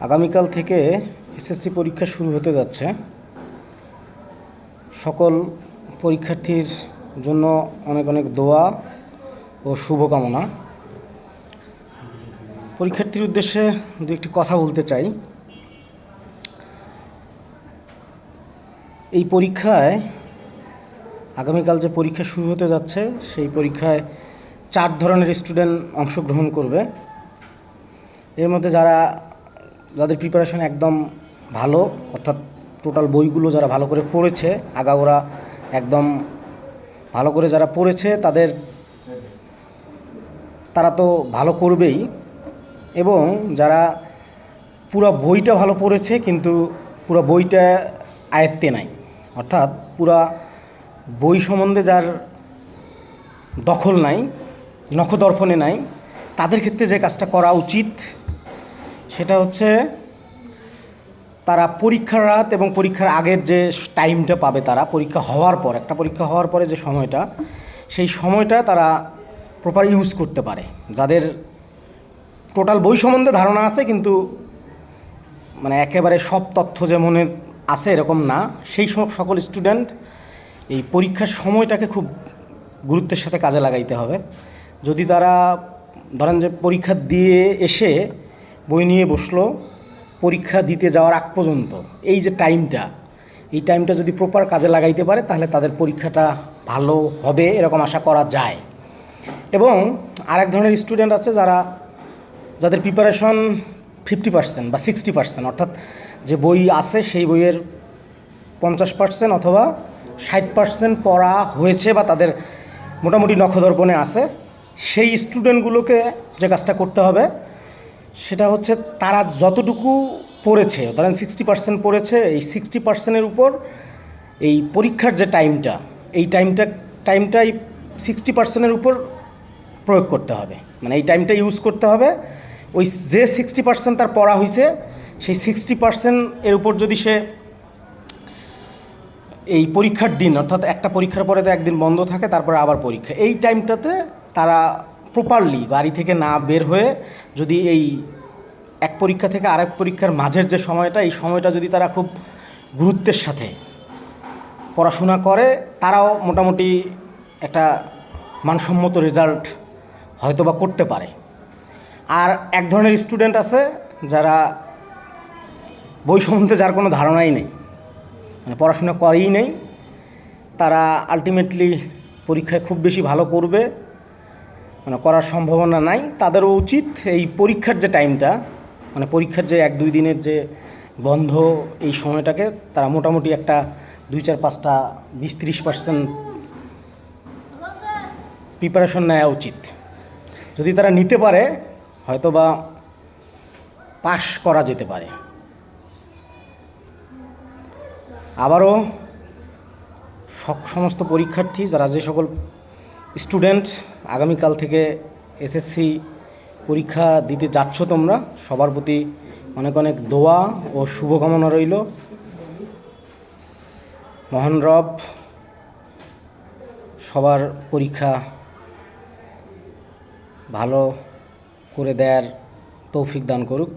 আগামীকাল থেকে এসএসসি পরীক্ষা শুরু হতে যাচ্ছে। সকল পরীক্ষার্থীর জন্য অনেক অনেক দোয়া ও শুভকামনা। পরীক্ষার্থীর উদ্দেশ্যে দু একটি কথা বলতে চাই। এই পরীক্ষায় আগামীকাল যে পরীক্ষা শুরু হতে যাচ্ছে সেই পরীক্ষায় 4 ধরনের স্টুডেন্ট অংশগ্রহণ করবে। এর মধ্যে যাদের প্রিপারেশন একদম ভালো, অর্থাৎ টোটাল বইগুলো যারা ভালো করে পড়েছে, আগাগোড়া একদম ভালো করে যারা পড়েছে তারা তো ভালো করবেই, এবং যারা পুরো বইটা ভালো পড়েছে কিন্তু পুরো বইটা আয়ত্তে নাই, অর্থাৎ পুরা বই সম্বন্ধে যার দখল নাই, নখদর্পণে নাই, তাদের ক্ষেত্রে যে কাজটা করা উচিত সেটা হচ্ছে তারা পরীক্ষার রাত এবং পরীক্ষার আগের যে টাইমটা পাবে, তারা পরীক্ষা হওয়ার পর, একটা পরীক্ষা হওয়ার পরে যে সময়টা, সেই সময়টা তারা প্রপার ইউজ করতে পারে। যাদের টোটাল বই সম্বন্ধে ধারণা আছে কিন্তু মানে একেবারে সব তথ্য যে মনে আছে এরকম না, সেই সকল স্টুডেন্ট এই পরীক্ষার সময়টাকে খুব গুরুত্বের সাথে কাজে লাগাইতে হবে। যদি তারা ধরেন যে পরীক্ষা দিয়ে এসে বই নিয়ে বসলো, পরীক্ষা দিতে যাওয়ার আগ পর্যন্ত এই যে টাইমটা যদি প্রপার কাজে লাগাইতে পারে তাহলে তাদের পরীক্ষাটা ভালো হবে এরকম আশা করা যায়। এবং আরেক ধরনের স্টুডেন্ট আছে যাদের প্রিপারেশন 50% বা 60%, অর্থাৎ যে বই আছে সেই বইয়ের 50% অথবা 60% পড়া হয়েছে বা তাদের মোটামুটি নখদর্পণে আছে। সেই স্টুডেন্টগুলোকে যে কাজটা করতে হবে সেটা হচ্ছে তারা যতটুকু পড়েছে, ধরেন 60% পড়েছে, এই 60%-এর উপর এই পরীক্ষার যে এই টাইমটাই 60%-এর উপর প্রয়োগ করতে হবে, মানে এই টাইমটা ইউজ করতে হবে। ওই যে 60% তার পড়া হয়েছে সেই 60%-এর উপর যদি সে এই পরীক্ষার দিন, অর্থাৎ একটা পরীক্ষার পরে তো একদিন বন্ধ থাকে, তারপরে আবার পরীক্ষা, এই টাইমটাতে তারা প্রপারলি বাড়ি থেকে না বের হয়ে যদি এই এক পরীক্ষা থেকে আরেক পরীক্ষার মাঝের যে সময়টা, এই সময়টা যদি তারা খুব গুরুত্বের সাথে পড়াশোনা করে, তারাও মোটামুটি একটা মানসম্মত রেজাল্ট হয়তো বা করতে পারে। আর এক ধরনের স্টুডেন্ট আছে যারা বই সম্বন্ধে যার কোনো ধারণাই নেই, মানে পড়াশোনা করেই নেই, তারা আলটিমেটলি পরীক্ষায় খুব বেশি ভালো করবে মানে করার সম্ভাবনা নাই। তাদেরও উচিত এই পরীক্ষার যে টাইমটা, মানে পরীক্ষার যে 1-2 দিনের যে বন্ধ, এই সময়টাকে তারা মোটামুটি একটা 2-4-5টা 20-30% প্রিপারেশন নেওয়া উচিত। যদি তারা নিতে পারে হয়তো বা পাস করা যেতে পারে। আবারও সমস্ত পরীক্ষার্থী, যে সকল স্টুডেন্ট আগামীকাল থেকে এসএসসি পরীক্ষা দিতে যাচ্ছ, তোমরা সবার প্রতি অনেক অনেক দোয়া ও শুভকামনা রইল। মহান রব সবার পরীক্ষা ভালো করে দেওয়ার তৌফিক দান করুক।